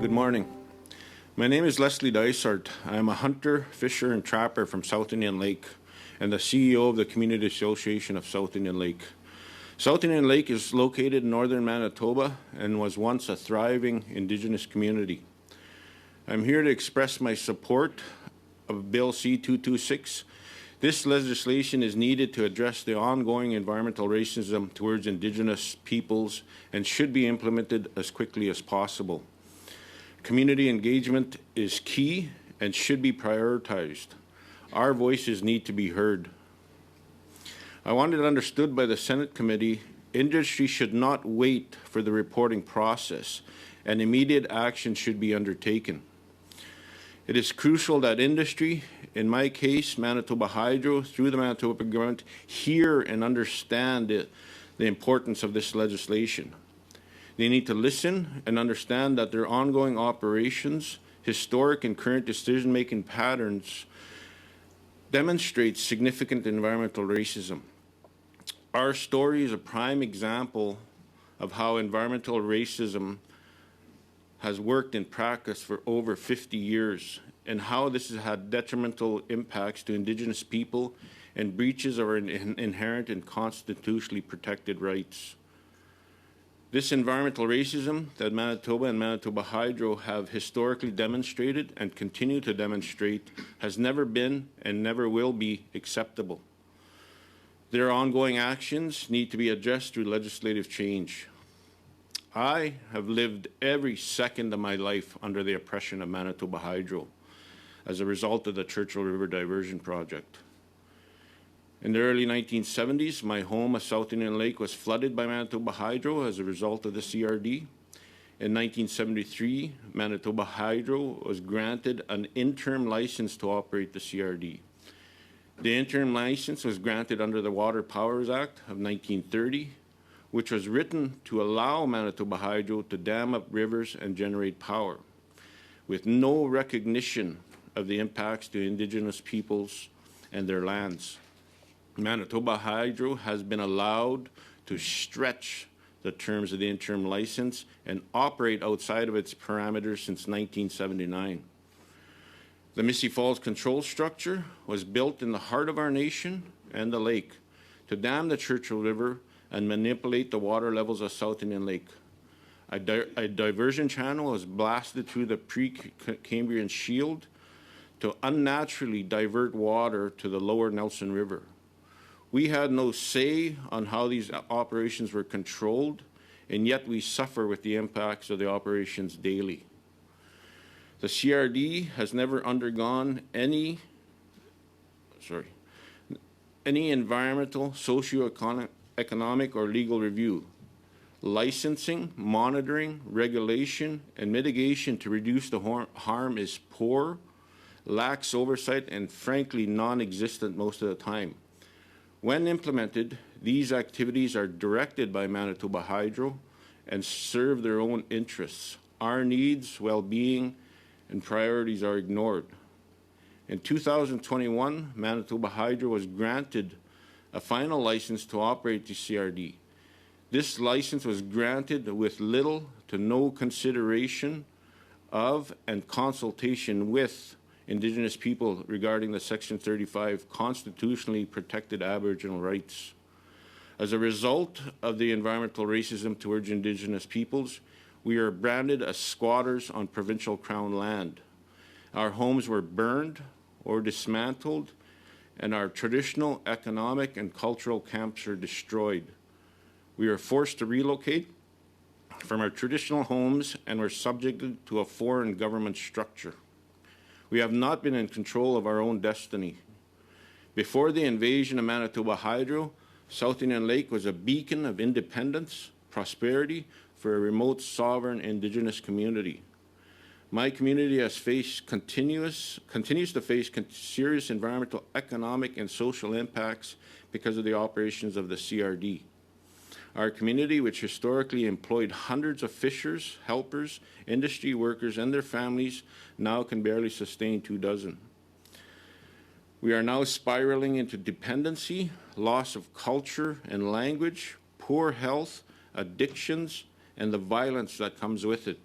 Good morning. My name is Leslie Dysart. I am a hunter, fisher, and trapper from South Indian Lake and the CEO of the Community Association of South Indian Lake. South Indian Lake is located in northern Manitoba and was once a thriving Indigenous community. I'm here to express my support of Bill C-226. This legislation is needed to address the ongoing environmental racism towards Indigenous peoples and should be implemented as quickly as possible. Community engagement is key and should be prioritized. Our voices need to be heard. I want it understood by the Senate committee, industry should not wait for the reporting process, and immediate action should be undertaken. It is crucial that industry, in my case, Manitoba Hydro, through the Manitoba government, hear and understand the importance of this legislation. They need to listen and understand that their ongoing operations, historic and current decision-making patterns demonstrate significant environmental racism. Our story is a prime example of how environmental racism has worked in practice for over 50 years and how this has had detrimental impacts to Indigenous people and breaches of our inherent and constitutionally protected rights. This environmental racism that Manitoba and Manitoba Hydro have historically demonstrated and continue to demonstrate has never been and never will be acceptable. Their ongoing actions need to be addressed through legislative change. I have lived every second of my life under the oppression of Manitoba Hydro as a result of the Churchill River Diversion Project. In the early 1970s, my home at South Indian Lake was flooded by Manitoba Hydro as a result of the CRD. In 1973, Manitoba Hydro was granted an interim license to operate the CRD. The interim license was granted under the Water Powers Act of 1930, which was written to allow Manitoba Hydro to dam up rivers and generate power, with no recognition of the impacts to Indigenous peoples and their lands. Manitoba Hydro has been allowed to stretch the terms of the interim license and operate outside of its parameters since 1979. The Missy Falls control structure was built in the heart of our nation and the lake to dam the Churchill River and manipulate the water levels of South Indian Lake. A diversion channel was blasted through the pre-Cambrian shield to unnaturally divert water to the lower Nelson River. We had no say on how these operations were controlled, and yet we suffer with the impacts of the operations daily. The CRD has never undergone any environmental, socio-economic, or legal review. Licensing, monitoring, regulation, and mitigation to reduce the harm is poor, lacks oversight, and frankly non-existent most of the time. When implemented, these activities are directed by Manitoba Hydro and serve their own interests. Our needs, well-being, and priorities are ignored. In 2021, Manitoba Hydro was granted a final license to operate the CRD. This license was granted with little to no consideration of and consultation with Indigenous people regarding the Section 35 constitutionally protected Aboriginal rights. As a result of the environmental racism towards Indigenous peoples, we are branded as squatters on provincial Crown land. Our homes were burned or dismantled, and our traditional, economic, and cultural camps are destroyed. We are forced to relocate from our traditional homes and were subjected to a foreign government structure. We have not been in control of our own destiny. Before the invasion of Manitoba Hydro, South Indian Lake was a beacon of independence, prosperity for a remote, sovereign Indigenous community. My community continues to face serious environmental, economic, and social impacts because of the operations of the CRD. Our community, which historically employed hundreds of fishers, helpers, industry workers, and their families, now can barely sustain 24. We are now spiraling into dependency, loss of culture and language, poor health, addictions, and the violence that comes with it.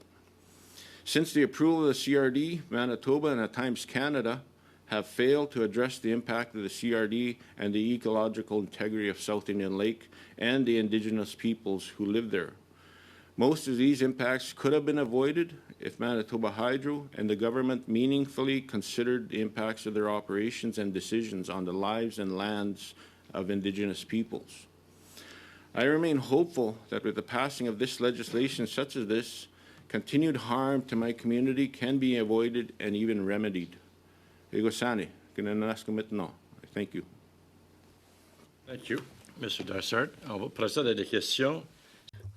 Since the approval of the CRD, Manitoba and at times Canada have failed to address the impact of the CRD and the ecological integrity of South Indian Lake and the Indigenous peoples who live there. Most of these impacts could have been avoided if Manitoba Hydro and the government meaningfully considered the impacts of their operations and decisions on the lives and lands of Indigenous peoples. I remain hopeful that with the passing of this legislation such as this, continued harm to my community can be avoided and even remedied. Thank you. Thank you, Mr. Dysart. On va procéder à des questions.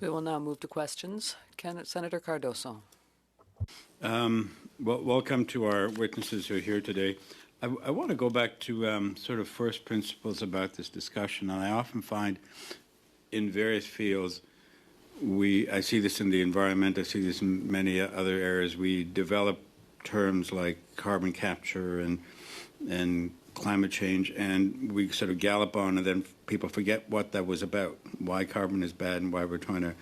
We will now move to questions. Senator Cardoso. Welcome to our witnesses who are here today. I want to go back to sort of first principles about this discussion, and I often find in various fields, I see this in the environment, I see this in many other areas, we develop terms like carbon capture and climate change, and we sort of gallop on, and then people forget what that was about, why carbon is bad and why we're trying to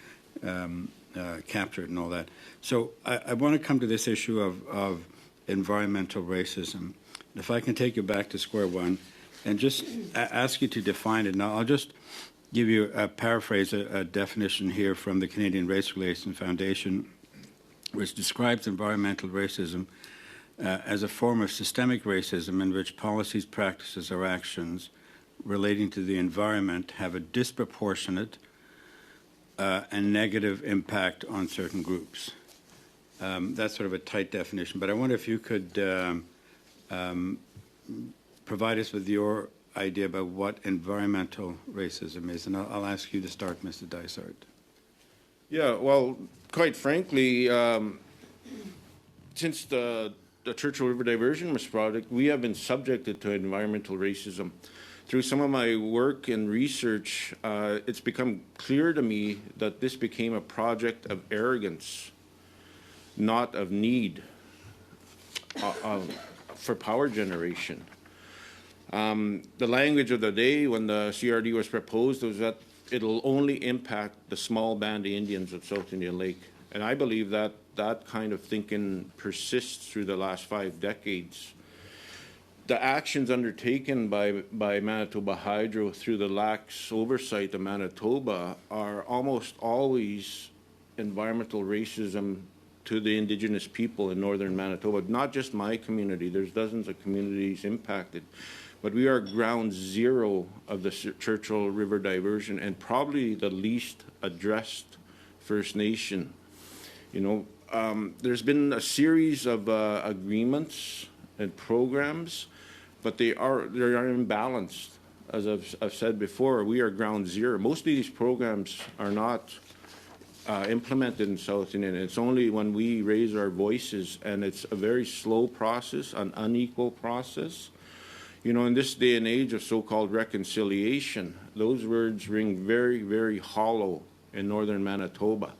capture it and all that. So I want to come to this issue of environmental racism. If I can take you back to square one and just ask you to define it. Now, I'll just give you a paraphrase, a definition here from the Canadian Race Relations Foundation, which describes environmental racism as a form of systemic racism in which policies, practices, or actions relating to the environment have a disproportionate and negative impact on certain groups. That's sort of a tight definition, but I wonder if you could provide us with your idea about what environmental racism is, and I'll ask you to start, Mr. Dysart. Yeah, well, quite frankly, since the Churchill River Diversion Project, we have been subjected to environmental racism. Through some of my work and research, it's become clear to me that this became a project of arrogance, not of need for power generation. The language of the day when the CRD was proposed was that it'll only impact the small band of Indians of South Indian Lake. And I believe that that kind of thinking persists through the last 5 decades. The actions undertaken by Manitoba Hydro through the lax oversight of Manitoba are almost always environmental racism to the Indigenous people in northern Manitoba. Not just my community, there's dozens of communities impacted. But we are ground zero of the Churchill River diversion and probably the least addressed First Nation. You know, there's been a series of agreements and programs, but they are imbalanced. As I've said before, we are ground zero. Most of these programs are not implemented in South Indian. It's only when we raise our voices, and it's a very slow process, an unequal process. You know, in this day and age of so-called reconciliation, those words ring very, very hollow in northern Manitoba.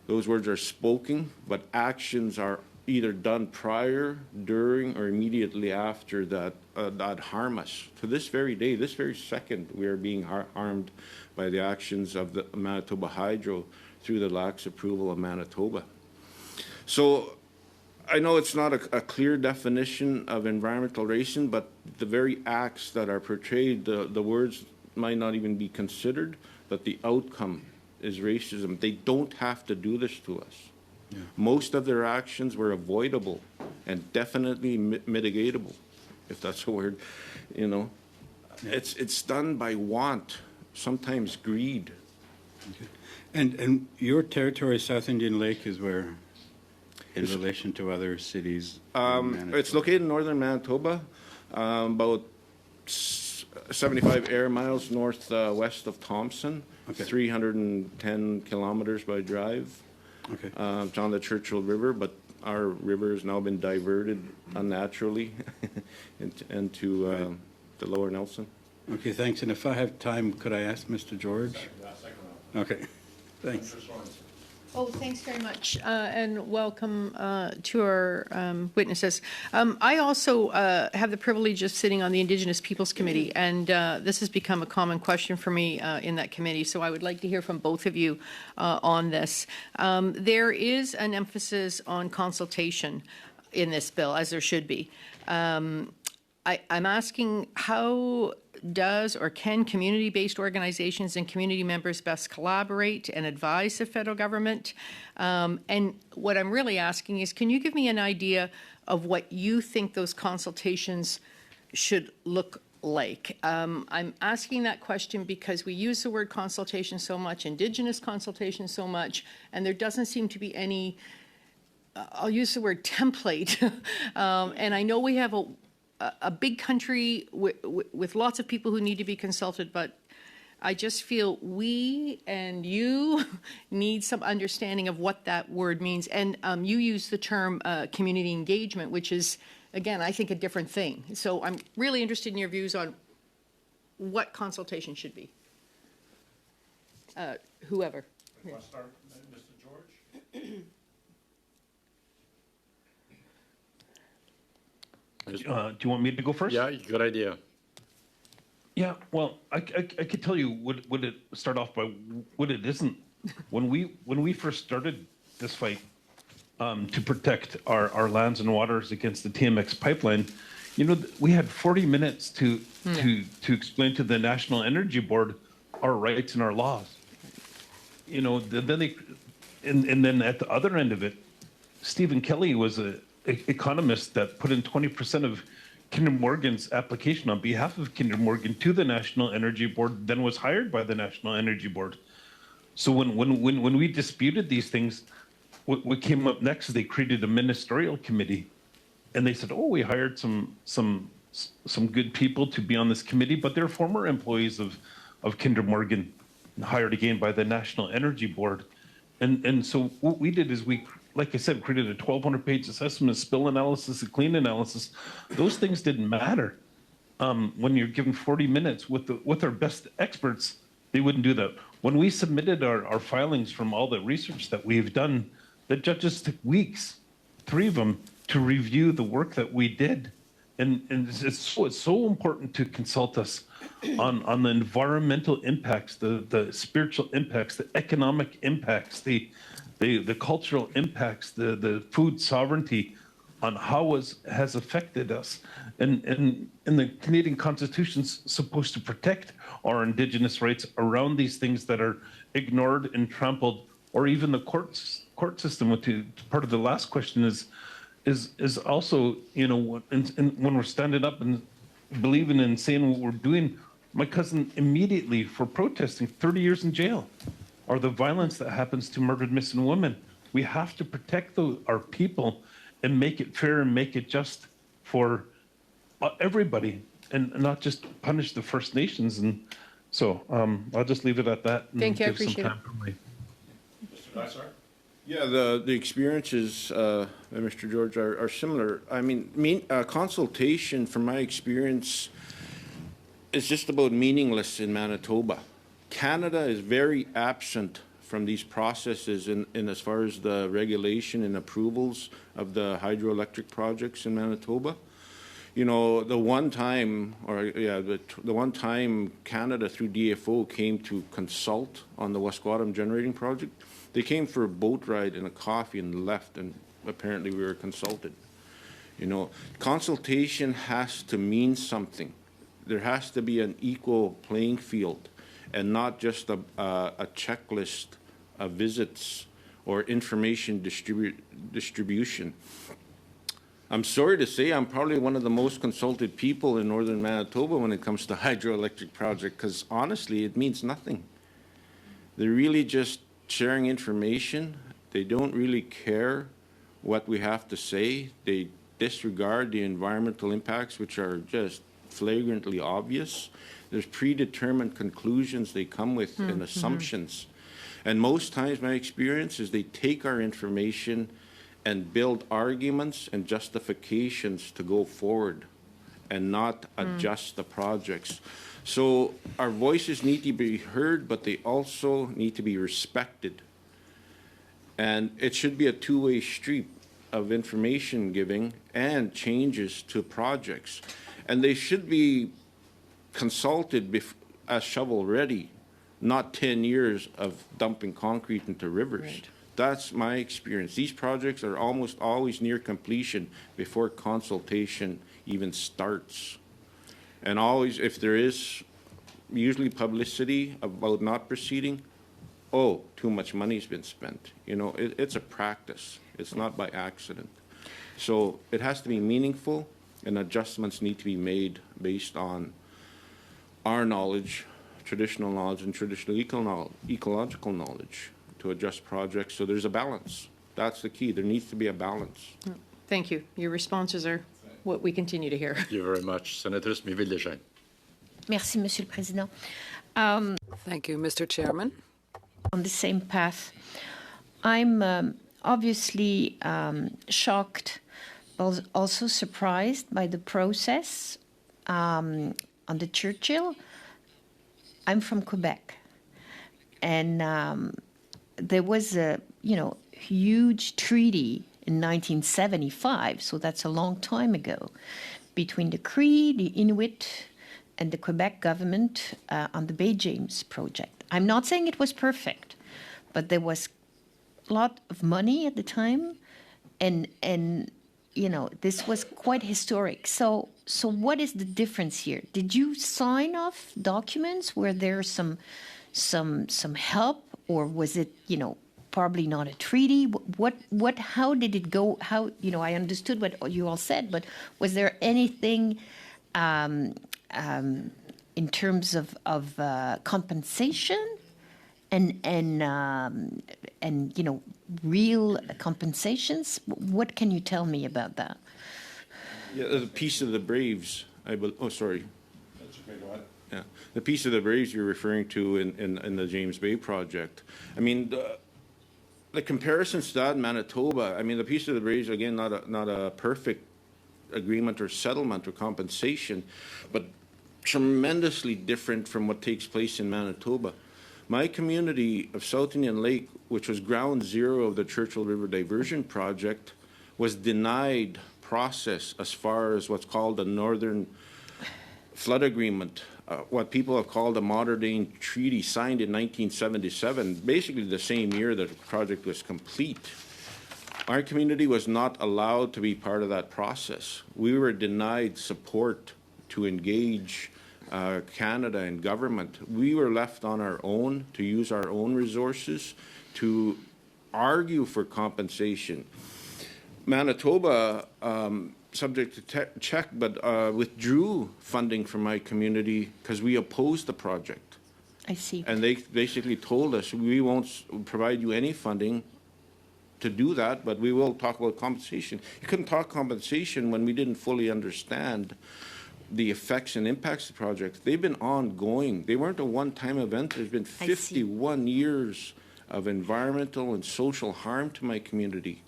Those words are spoken, but actions are either done prior, during, or immediately after that harm us. To this very day, this very second, we are being harmed by the actions of the Manitoba Hydro through the lax approval of Manitoba. So I know it's not a clear definition of environmental racism, but the very acts that are portrayed, the words might not even be considered, but the outcome is racism. They don't have to do this to us. Yeah. Most of their actions were avoidable and definitely mitigatable, if that's a word. You know, it's done by want, sometimes greed. Okay. And your territory, South Indian Lake, is where? In relation to other cities? It's located in northern Manitoba, about 75 air miles northwest of Thompson, okay. 310 kilometers by drive. Okay. It's on the Churchill River, but our river has now been diverted unnaturally into the lower Nelson. Okay, thanks. And if I have time, could I ask Mr. George? Okay, thanks. Oh, thanks very much, and welcome to our witnesses. I also have the privilege of sitting on the Indigenous Peoples Committee, and this has become a common question for me in that committee, so I would like to hear from both of you on this. There is an emphasis on consultation in this bill, as there should be. I'm asking, how does or can community-based organizations and community members best collaborate and advise the federal government? And what I'm really asking is, can you give me an idea of what you think those consultations should look like? I'm asking that question because we use the word consultation so much, Indigenous consultation so much, and there doesn't seem to be any, I'll use the word template. And I know we have a big country with lots of people who need to be consulted, but I just feel we and you need some understanding of what that word means. And you use the term community engagement, which is, again, I think a different thing. So I'm really interested in your views on what consultation should be. Whoever. Want to start, Mr. George? Do you want me to go first? Yeah, good idea. Yeah, well, I could tell you what it start off by what it isn't. When we first started this fight to protect our lands and waters against the TMX pipeline, you know, we had 40 minutes to explain to the National Energy Board our rights and our laws. You know, then then at the other end of it, Stephen Kelly was a economist that put in 20% of Kinder Morgan's application on behalf of Kinder Morgan to the National Energy Board, then was hired by the National Energy Board. So when we disputed these things, what came up next is they created a ministerial committee, and they said, "Oh, we hired some good people to be on this committee, but they're former employees of Kinder Morgan, hired again by the National Energy Board." And so what we did is we, like I said, created a 1,200-page assessment, a spill analysis, a clean analysis. Those things didn't matter. When you're given 40 minutes with our best experts, they wouldn't do that. When we submitted our filings from all the research that we've done, the judges took weeks, 3 of them, to review the work that we did. And it's so important to consult us on the environmental impacts, the spiritual impacts, the economic impacts, the cultural impacts, the food sovereignty, on how has affected us. And the Canadian Constitution's supposed to protect our Indigenous rights around these things that are ignored and trampled, or even the court system. Part of the last question is also, you know, when we're standing up and believing and saying what we're doing. My cousin immediately, for protesting, 30 years in jail, or the violence that happens to murdered missing women. We have to protect our people and make it fair and make it just for everybody, and not just punish the First Nations. And so I'll just leave it at that. And Thank you, I give some appreciate it. time for my- Mr. Dysart? Yeah, the experiences, Mr. George, are similar. I mean, consultation, from my experience, is just about meaningless in Manitoba. Canada is very absent from these processes in as far as the regulation and approvals of the hydroelectric projects in Manitoba. You know, the one time Canada through DFO came to consult on the Wesquatum generating project, they came for a boat ride and a coffee and left, and apparently we were consulted. You know, consultation has to mean something. There has to be an equal playing field, and not just a checklist of visits or information distribution. I'm sorry to say I'm probably one of the most consulted people in northern Manitoba when it comes to hydroelectric project, because honestly, it means nothing. They're really just sharing information. They don't really care what we have to say. They disregard the environmental impacts, which are just flagrantly obvious. There's predetermined conclusions they come with and assumptions. And most times my experience is they take our information and build arguments and justifications to go forward and not adjust the projects. So our voices need to be heard, but they also need to be respected. And it should be a two-way street of information giving and changes to projects. And they should be consulted as shovel-ready, not 10 years of dumping concrete into rivers. Right. That's my experience. These projects are almost always near completion before consultation even starts. And always, if there is usually publicity about not proceeding, oh, too much money's been spent. You know, it's a practice. It's not by accident. So it has to be meaningful, and adjustments need to be made based on our knowledge, traditional knowledge, and traditional ecological knowledge to adjust projects. So there's a balance. That's the key. There needs to be a balance. Thank you. Your responses are what we continue to hear. Thank you very much. Senator Smith-Vildesheim. Merci, Monsieur le Président. Thank you, Mr. Chairman. On the same path, I'm obviously shocked, but also surprised by the process on the Churchill. I'm from Quebec, and there was a huge treaty in 1975, so that's a long time ago, between the Cree, the Inuit, and the Quebec government on the Bay James project. I'm not saying it was perfect, but there was a lot of money at the time, and this was quite historic. So what is the difference here? Did you sign off documents? Were there some help, or was it probably not a treaty? How did it go? How I understood what you all said, but was there anything in terms of compensation and real compensations? What can you tell me about that? Yeah, the Peace of the Braves, oh, sorry. Yeah, the Peace of the Braves you're referring to in the James Bay project. I mean, the comparisons to that in Manitoba, I mean, the Peace of the Braves, again, not a perfect agreement or settlement or compensation, but tremendously different from what takes place in Manitoba. My community of South Indian Lake, which was ground zero of the Churchill River Diversion Project, was denied process as far as what's called the Northern Flood Agreement, what people have called a modern-day treaty signed in 1977, basically the same year that the project was complete. Our community was not allowed to be part of that process. We were denied support to engage Canada and government. We were left on our own to use our own resources to argue for compensation. Manitoba, subject to check, but withdrew funding from my community because we opposed the project. I see. And they basically told us, we won't provide you any funding to do that, but we will talk about compensation. You couldn't talk compensation when we didn't fully understand the effects and impacts of the project. They've been ongoing. They weren't a one-time event. There's been 51 years of environmental and social harm to my community.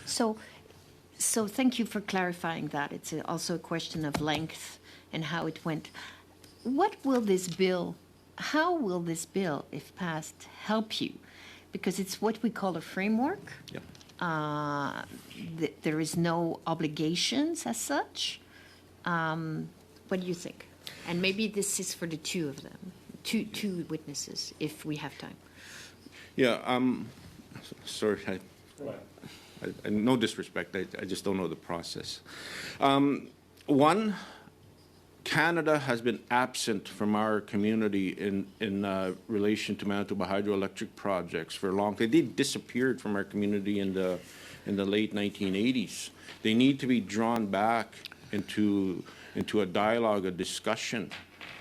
So thank you for clarifying that. It's also a question of length and how it went. How will this bill, if passed, help you? Because it's what we call a framework. Yeah. There is no obligations as such. What do you think? And maybe this is for the two of them, two witnesses, if we have time. Yeah, sorry, I no disrespect, I just don't know the process. One, Canada has been absent from our community in relation to Manitoba hydroelectric projects for a long time. They disappeared from our community in the late 1980s. They need to be drawn back into a dialogue, a discussion.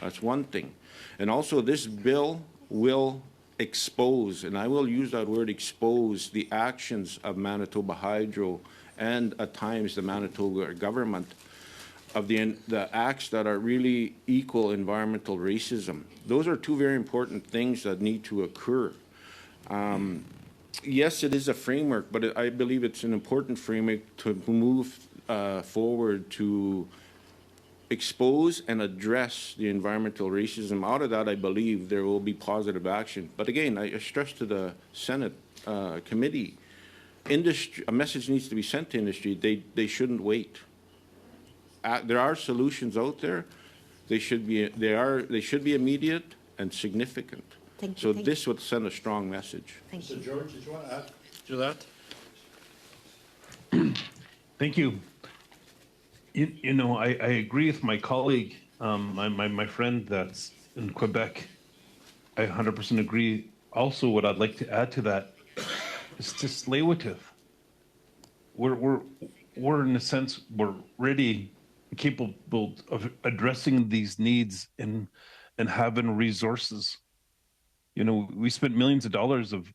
That's one thing. And also this bill will expose, and I will use that word expose, the actions of Manitoba Hydro and at times the Manitoba government of the acts that are really equal environmental racism. Those are two very important things that need to occur. Yes, it is a framework, but I believe it's an important framework to move forward to expose and address the environmental racism. Out of that, I believe there will be positive action. But again, I stress to the Senate committee, industry, a message needs to be sent to industry. They shouldn't wait. There are solutions out there. They should be immediate and significant. Thank So you. Thank this would send a strong message. Thank you. George, did you want to add to that? Thank you. You know, I agree with my colleague, my friend that's in Quebec. I 100% agree. Also, what I'd like to add to that is to Tsleil-Waututh. We're in a sense, we're ready, capable of addressing these needs and having resources. You know, we spent millions of dollars of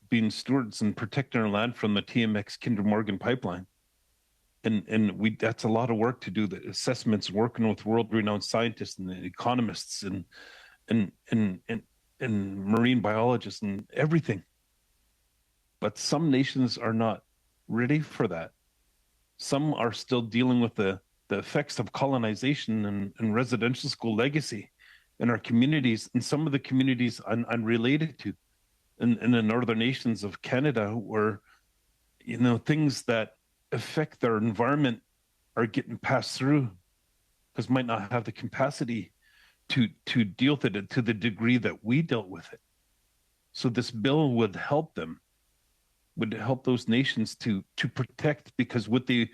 being stewards and protecting our land from the TMX Kinder Morgan pipeline. And that's a lot of work to do, the assessments, working with world-renowned scientists and economists and marine biologists and everything. But some nations are not ready for that. Some are still dealing with the effects of colonization and residential school legacy in our communities, and some of the communities I'm related to in the northern nations of Canada, where, you know, things that affect their environment are getting passed through because might not have the capacity to deal with it to the degree that we dealt with it. So this bill would help them, would help those nations to protect, because what they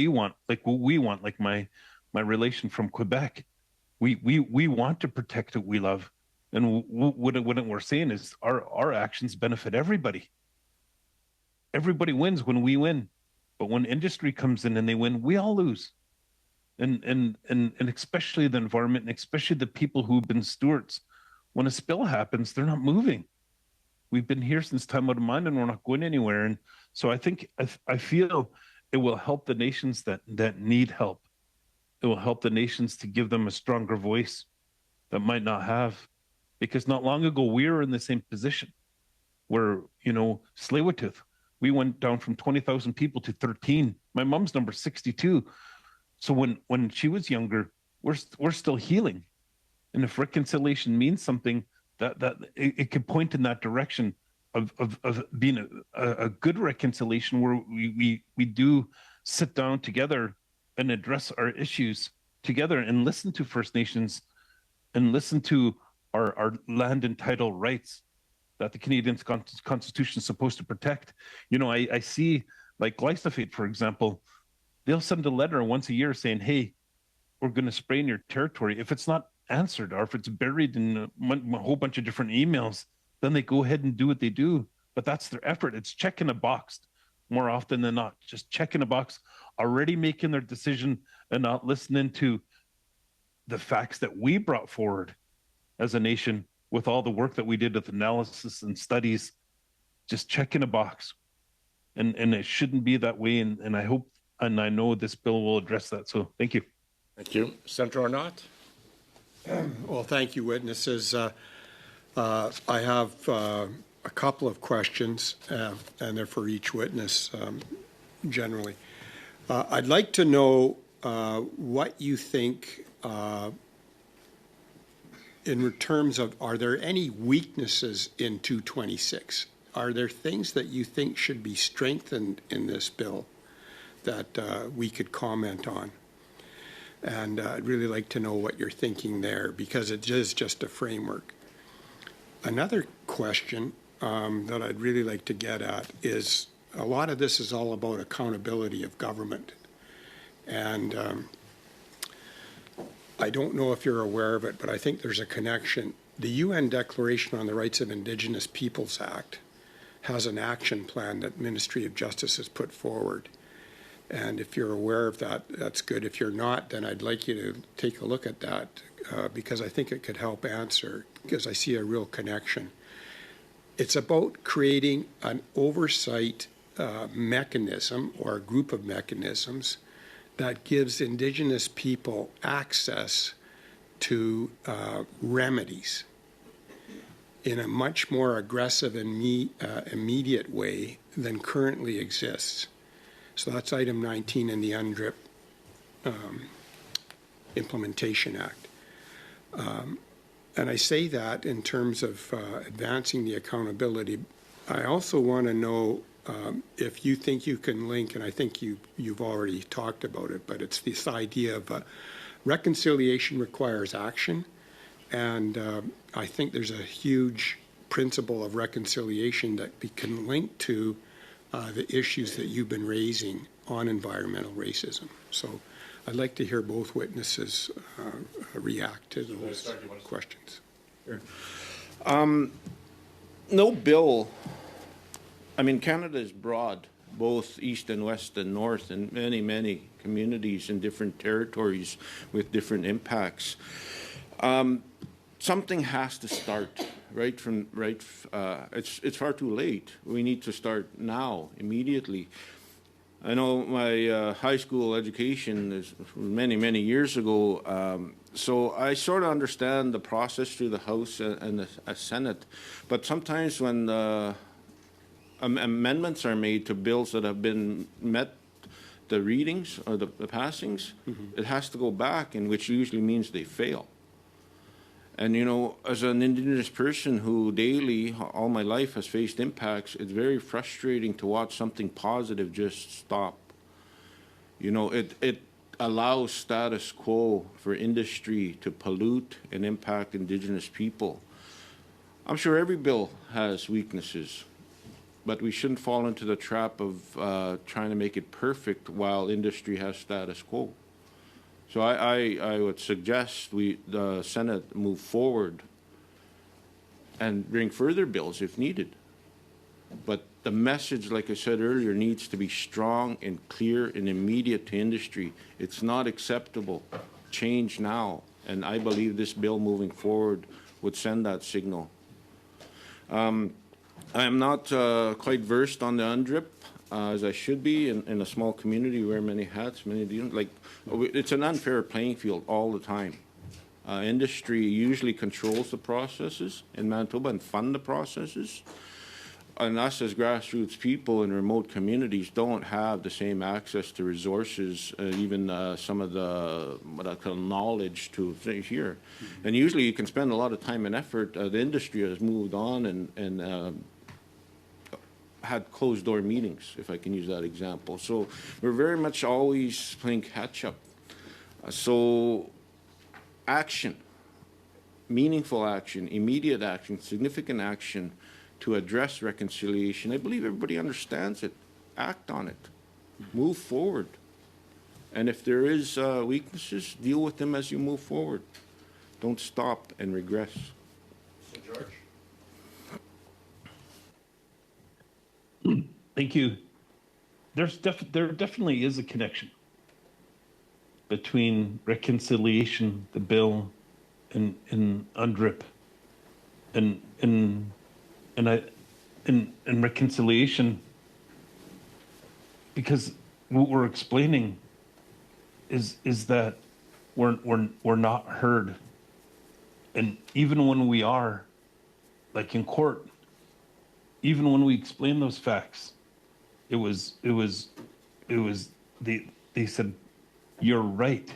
want, like what we want, like my relation from Quebec, we want to protect what we love. And what we're saying is our actions benefit everybody. Everybody wins when we win. But when industry comes in and they win, we all lose. And especially the environment, and especially the people who've been stewards. When a spill happens, they're not moving. We've been here since time out of mind, and we're not going anywhere. And so I think, I feel it will help the nations that need help. It will help the nations to give them a stronger voice that might not have. Because not long ago, we were in the same position where, you know, Tsleil-Waututh, we went down from 20,000 people to 13. My mom's number 62. So when she was younger, we're still healing. And if reconciliation means something, that it could point in that direction of being a good reconciliation, where we do sit down together and address our issues together and listen to First Nations and listen to our land and title rights that the Canadian Constitution is supposed to protect. You know, I see, like glyphosate, for example, they'll send a letter once a year saying, hey, we're going to spray in your territory. If it's not answered, or if it's buried in a whole bunch of different emails, then they go ahead and do what they do. But that's their effort. It's checking a box more often than not, just checking a box, already making their decision and not listening to the facts that we brought forward as a nation with all the work that we did with analysis and studies, just checking a box. And it shouldn't be that way. And I hope, and I know this bill will address that. So thank you. Thank you. Senator Arnott? Well, thank you, witnesses. I have a couple of questions, and they're for each witness generally. I'd like to know what you think in terms of, are there any weaknesses in 226? Are there things that you think should be strengthened in this bill that we could comment on? And I'd really like to know what you're thinking there, because it is just a framework. Another question that I'd really like to get at is, a lot of this is all about accountability of government. And I don't know if you're aware of it, but I think there's a connection. The UN Declaration on the Rights of Indigenous Peoples Act has an action plan that Ministry of Justice has put forward. And if you're aware of that, that's good. If you're not, then I'd like you to take a look at that, because I think it could help answer, because I see a real connection. It's about creating an oversight mechanism, or a group of mechanisms, that gives Indigenous people access to remedies in a much more aggressive and immediate way than currently exists. So that's item 19 in the UNDRIP Implementation Act. And I say that in terms of advancing the accountability. I also want to know if you think you can link, and I think you've already talked about it, but it's this idea of reconciliation requires action. And I think there's a huge principle of reconciliation that we can link to the issues that you've been raising on environmental racism. So I'd like to hear both witnesses react to those questions. Sure. No bill, I mean, Canada is broad, both east and west and north, and many, many communities in different territories with different impacts. Something has to start it's far too late. We need to start now, immediately. I know my high school education is many, many years ago, so I sort of understand the process through the House and the Senate. But sometimes when amendments are made to bills that have been met the readings or the passings, it has to go back, and which usually means they fail. And, you know, as an Indigenous person who daily, all my life, has faced impacts, it's very frustrating to watch something positive just stop. You know, it allows status quo for industry to pollute and impact Indigenous people. I'm sure every bill has weaknesses, but we shouldn't fall into the trap of trying to make it perfect while industry has status quo. So I would suggest the Senate move forward and bring further bills if needed. But the message, like I said earlier, needs to be strong and clear and immediate to industry. It's not acceptable. Change now. And I believe this bill moving forward would send that signal. I am not quite versed on the UNDRIP, as I should be. In a small community, wear many hats, many deals. Like, it's an unfair playing field all the time. Industry usually controls the processes in Manitoba and fund the processes. And us as grassroots people in remote communities don't have the same access to resources, even some of the what I call knowledge to here. And usually you can spend a lot of time and effort. The industry has moved on and had closed-door meetings, if I can use that example. So we're very much always playing catch-up. So action, meaningful action, immediate action, significant action to address reconciliation. I believe everybody understands it. Act on it. Move forward. And if there is weaknesses, deal with them as you move forward. Don't stop and regress. So George? Thank you. There definitely is a connection between reconciliation, the bill, and UNDRIP, and reconciliation, because what we're explaining is that we're not heard, and even when we are, like in court, even when we explain those facts, they said, you're right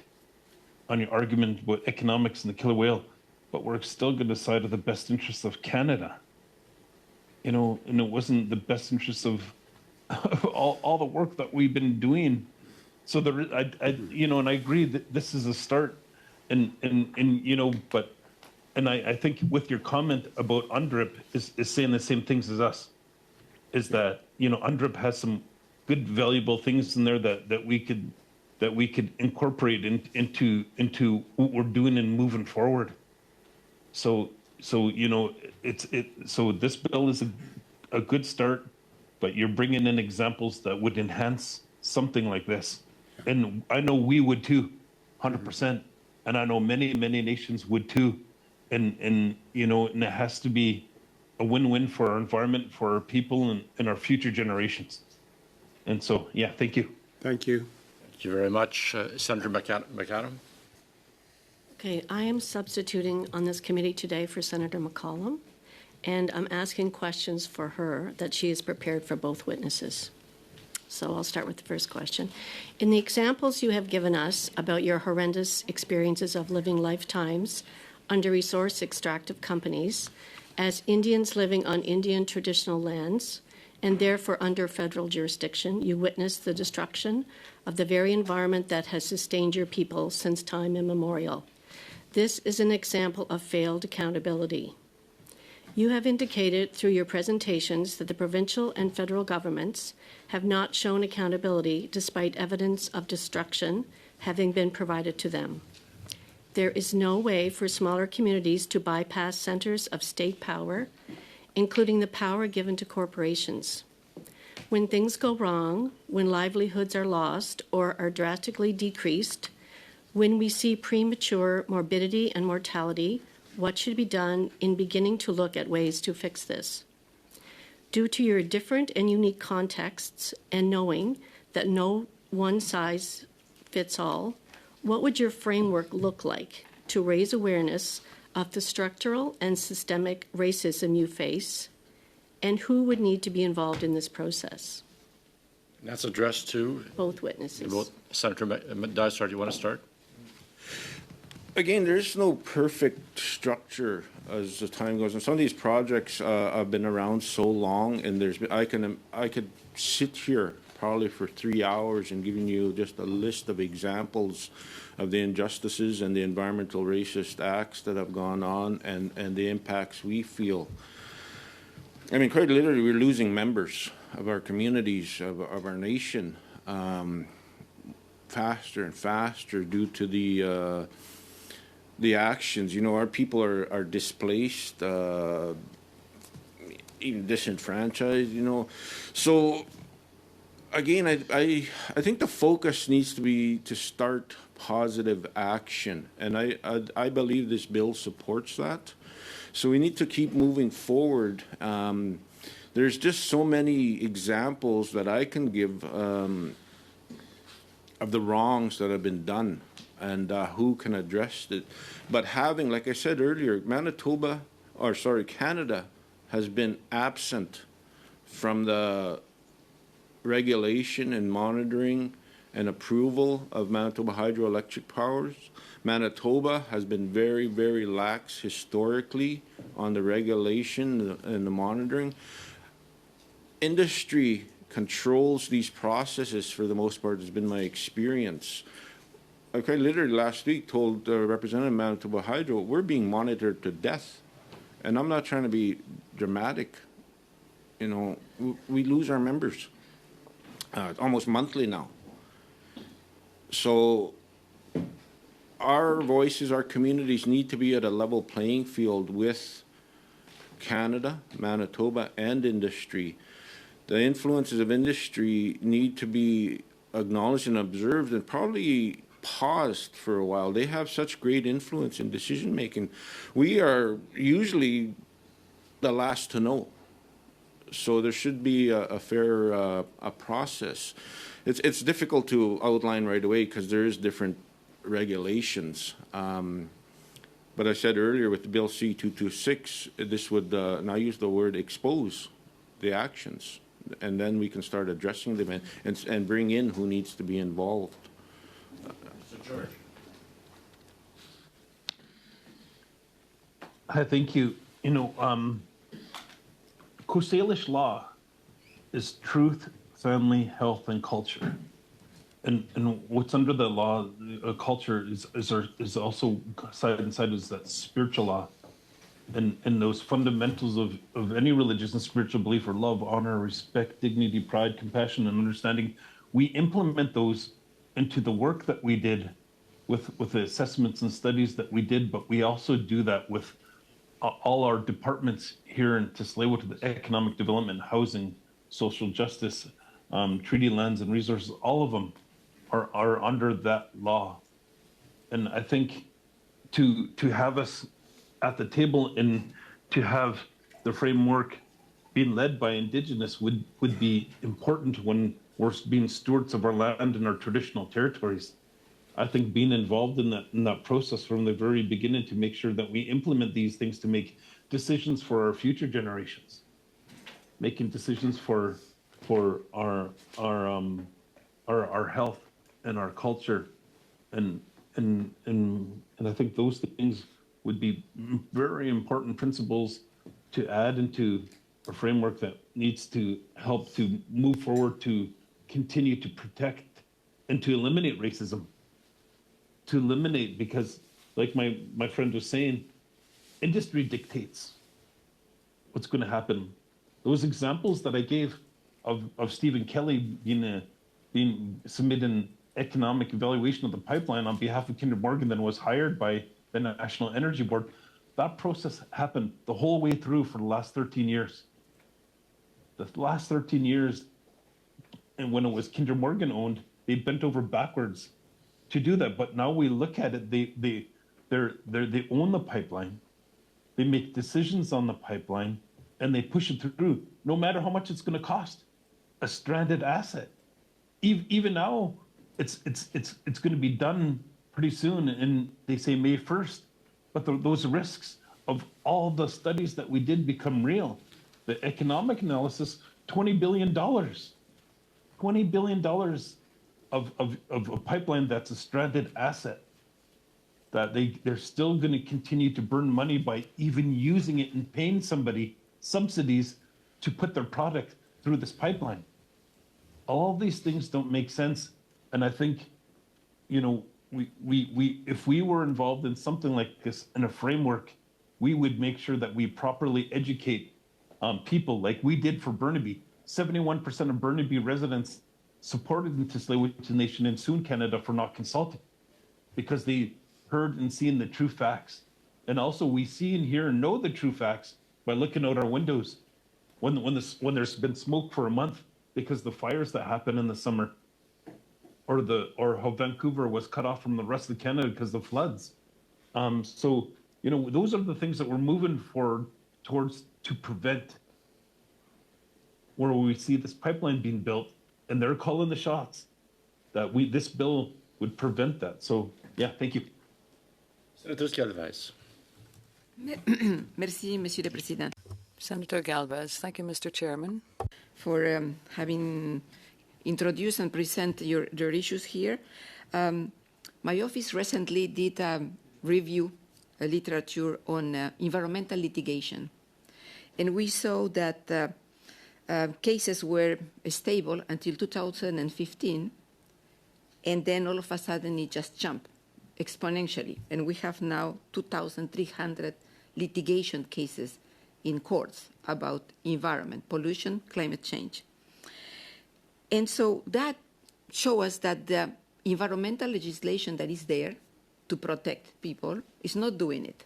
on your argument about economics and the killer whale, but we're still going to side of the best interests of Canada. You know, and it wasn't the best interests of all the work that we've been doing. So and I agree that this is a start, and you know, but. And I think with your comment about UNDRIP is saying the same things as us, is that, you know, UNDRIP has some good, valuable things in there that we could incorporate into what we're doing and moving forward. So you know, so this bill is a good start, but you're bringing in examples that would enhance something like this, and I know we would too, 100%, and I know many nations would too. And you know, and it has to be a win-win for our environment, for our people, and our future generations. And so, yeah, thank you. Thank you. Thank you very much. Senator McAdam. Okay, I am substituting on this committee today for Senator McCollum, and I'm asking questions for her that she is prepared for both witnesses. So I'll start with the first question. In the examples you have given us about your horrendous experiences of living lifetimes under resource extractive companies, as Indians living on Indian traditional lands, and therefore under federal jurisdiction, you witnessed the destruction of the very environment that has sustained your people since time immemorial. This is an example of failed accountability. You have indicated through your presentations that the provincial and federal governments have not shown accountability despite evidence of destruction having been provided to them. There is no way for smaller communities to bypass centers of state power, including the power given to corporations. When things go wrong, when livelihoods are lost or are drastically decreased, when we see premature morbidity and mortality, what should be done in beginning to look at ways to fix this? Due to your different and unique contexts and knowing that no one size fits all, what would your framework look like to raise awareness of the structural and systemic racism you face, and who would need to be involved in this process? That's addressed to Both witnesses. both. Senator Dysart, you want to start? Again, there's no perfect structure as the time goes on. Some of these projects have been around so long, and I could sit here probably for 3 hours and giving you just a list of examples of the injustices and the environmental racist acts that have gone on and the impacts we feel. I mean, quite literally, we're losing members of our communities, of our nation, faster and faster due to the actions. You know, our people are displaced, even disenfranchised, you know. So, again, I think the focus needs to be to start positive action, and I believe this bill supports that. So we need to keep moving forward. There's just so many examples that I can give of the wrongs that have been done and who can address it. But having, like I said earlier, Canada has been absent from the regulation and monitoring and approval of Manitoba hydroelectric powers. Manitoba has been very, very lax historically on the regulation and the monitoring. Industry controls these processes for the most part, has been my experience. I quite literally last week told Representative Manitoba Hydro, we're being monitored to death. And I'm not trying to be dramatic. You know, we lose our members almost monthly now. So our voices, our communities need to be at a level playing field with Canada, Manitoba, and industry. The influences of industry need to be acknowledged and observed and probably paused for a while. They have such great influence in decision making. We are usually the last to know. So there should be a fair a process. It's difficult to outline right away because there is different regulations. But I said earlier with Bill C-226, this would, and I use the word expose the actions, and then we can start addressing them and bring in who needs to be involved. Mr. George. I think you know, Coast Salish law is truth, family, health, and culture. And what's under the law, culture is also side and side is that spiritual law, and those fundamentals of any religious and spiritual belief are love, honor, respect, dignity, pride, compassion, and understanding. We implement those into the work that we did with the assessments and studies that we did, but we also do that with all our departments here in Tsleil-Waututh, the economic development, housing, social justice, treaty lands and resources, all of them are under that law. And I think to have us at the table and to have the framework being led by Indigenous would be important when we're being stewards of our land and our traditional territories. I think being involved in that process from the very beginning to make sure that we implement these things to make decisions for our future generations, making decisions for our health and our culture, and I think those things would be very important principles to add into a framework that needs to help to move forward to continue to protect and to eliminate racism. To eliminate, because like my friend was saying, industry dictates what's going to happen. Those examples that I gave of Stephen Kelly being submitting economic evaluation of the pipeline on behalf of Kinder Morgan, then was hired by the National Energy Board. That process happened the whole way through for the last 13 years. The last 13 years, and when it was Kinder Morgan owned, they bent over backwards to do that. But now we look at it, they own the pipeline, they make decisions on the pipeline, and they push it through, no matter how much it's going to cost. A stranded asset. Even now, it's going to be done pretty soon, and they say May 1st. But those risks of all the studies that we did become real. The economic analysis, $20 billion. $20 billion of a pipeline that's a stranded asset. That they're still going to continue to burn money by even using it and paying somebody subsidies to put their product through this pipeline. All these things don't make sense. And I think, you know, we if we were involved in something like this in a framework, we would make sure that we properly educate people like we did for Burnaby. 71% of Burnaby residents supported the Tsleil-Waututh Nation and soon Canada for not consulting because they heard and seen the true facts. And also we see and hear and know the true facts by looking out our windows when there's been smoke for a month because the fires that happen in the summer, or how Vancouver was cut off from the rest of Canada because of floods. So, you know, those are the things that we're moving forward towards to prevent, where we see this pipeline being built and they're calling the shots that this bill would prevent that. So yeah, thank you. Senator Galvez. Merci, Monsieur le Président, Senator Galvez. Thank you, Mr. Chairman. for having introduced and present your issues here. My office recently did a review literature on environmental litigation. And we saw that cases were stable until 2015, and then all of a sudden it just jumped exponentially. And we have now 2,300 litigation cases in courts about environment, pollution, climate change. And so that shows us that the environmental legislation that is there to protect people is not doing it.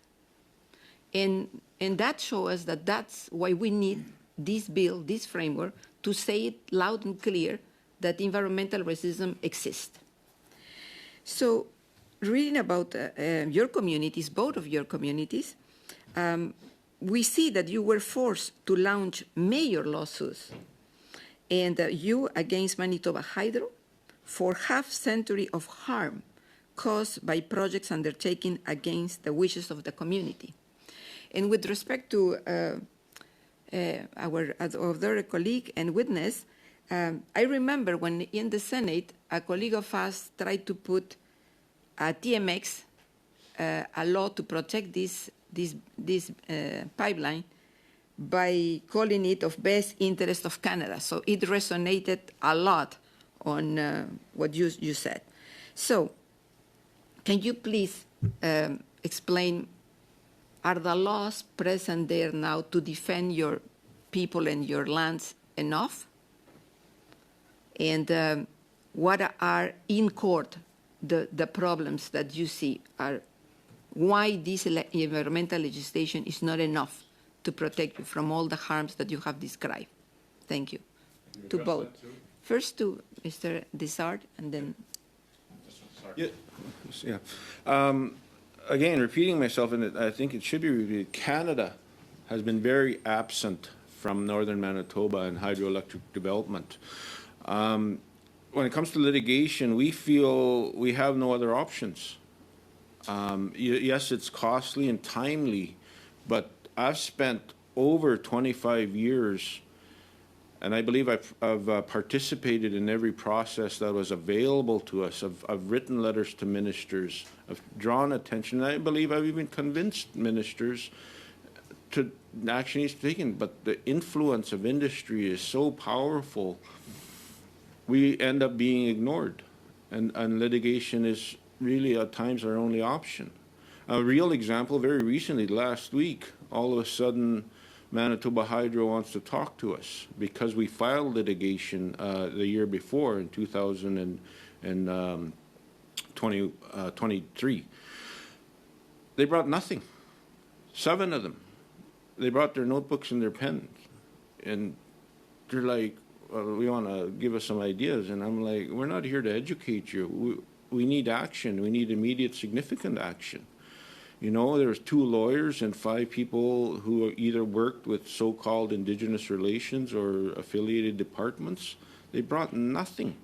And that shows us that that's why we need this bill, this framework, to say it loud and clear that environmental racism exists. So reading about your communities, both of your communities, we see that you were forced to launch major lawsuits, and you against Manitoba Hydro for half-century of harm caused by projects undertaken against the wishes of the community. And with respect to our other colleague and witness, I remember when in the Senate, a colleague of us tried to put a TMX, a law to protect this pipeline by calling it of best interest of Canada. So it resonated a lot on what you said. So can you please explain, are the laws present there now to defend your people and your lands enough? And what are in court the problems that you see? Are why this environmental legislation is not enough to protect you from all the harms that you have described? Thank you. To both. First to Mr. Dysart, and then. Yeah. Again, repeating myself, and I think it should be repeated, Canada has been very absent from northern Manitoba and hydroelectric development. When it comes to litigation, we feel we have no other options. Yes, it's costly and timely, but I've spent over 25 years, and I believe I've participated in every process that was available to us. I've written letters to ministers. I've drawn attention. And I believe I've even convinced ministers action needs to be taken, but the influence of industry is so powerful, we end up being ignored. And litigation is really at times our only option. A real example, very recently, last week, all of a sudden, Manitoba Hydro wants to talk to us because we filed litigation the year before in 2023. They brought nothing. 7 of them. They brought their notebooks and their pens. And they're like, well, we want to give us some ideas. And I'm like, we're not here to educate you. We need action. We need immediate, significant action. You know, there's 2 lawyers and 5 people who either worked with so-called Indigenous relations or affiliated departments. They brought nothing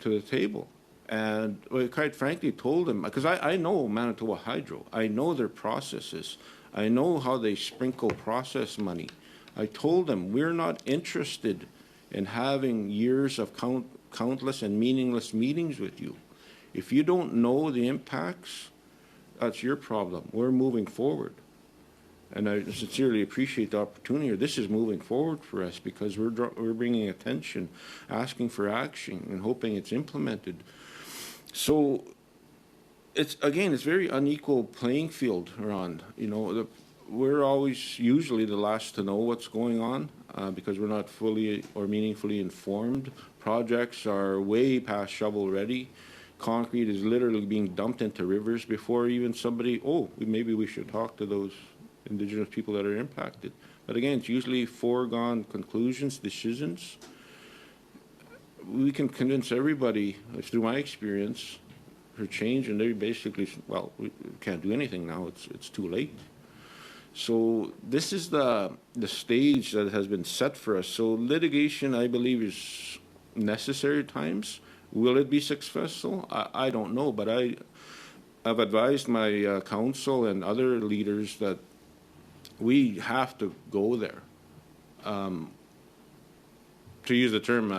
to the table. And well, quite frankly, told them, because I know Manitoba Hydro. I know their processes. I know how they sprinkle process money. I told them, we're not interested in having years of countless and meaningless meetings with you. If you don't know the impacts, that's your problem. We're moving forward. And I sincerely appreciate the opportunity here. This is moving forward for us because we're bringing attention, asking for action, and hoping it's implemented. So it's very unequal playing field, Ron. You know, we're always usually the last to know what's going on because we're not fully or meaningfully informed. Projects are way past shovel ready. Concrete is literally being dumped into rivers before even somebody, maybe we should talk to those Indigenous people that are impacted. But again, it's usually foregone conclusions, decisions. We can convince everybody, through my experience, for change, and they basically, well, we can't do anything now. It's too late. So this is the stage that has been set for us. So litigation, I believe, is necessary at times. Will it be successful? I don't know, but I've advised my council and other leaders that we have to go there. To use the term,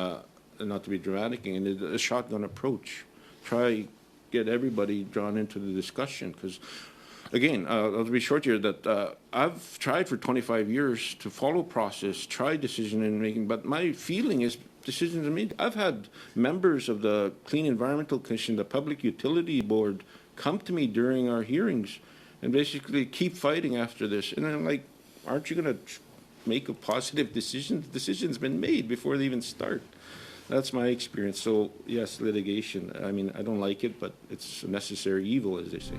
not to be dramatic, and a shotgun approach. Try get everybody drawn into the discussion because, again, I'll be short here that I've tried for 25 years to follow process, try decision making, but my feeling is decisions are made. I've had members of the Clean Environmental Commission, the Public Utility Board, come to me during our hearings and basically keep fighting after this. And I'm like, aren't you going to make a positive decision? The decision's been made before they even start. That's my experience. So, yes, litigation. I mean, I don't like it, but it's a necessary evil, as they say.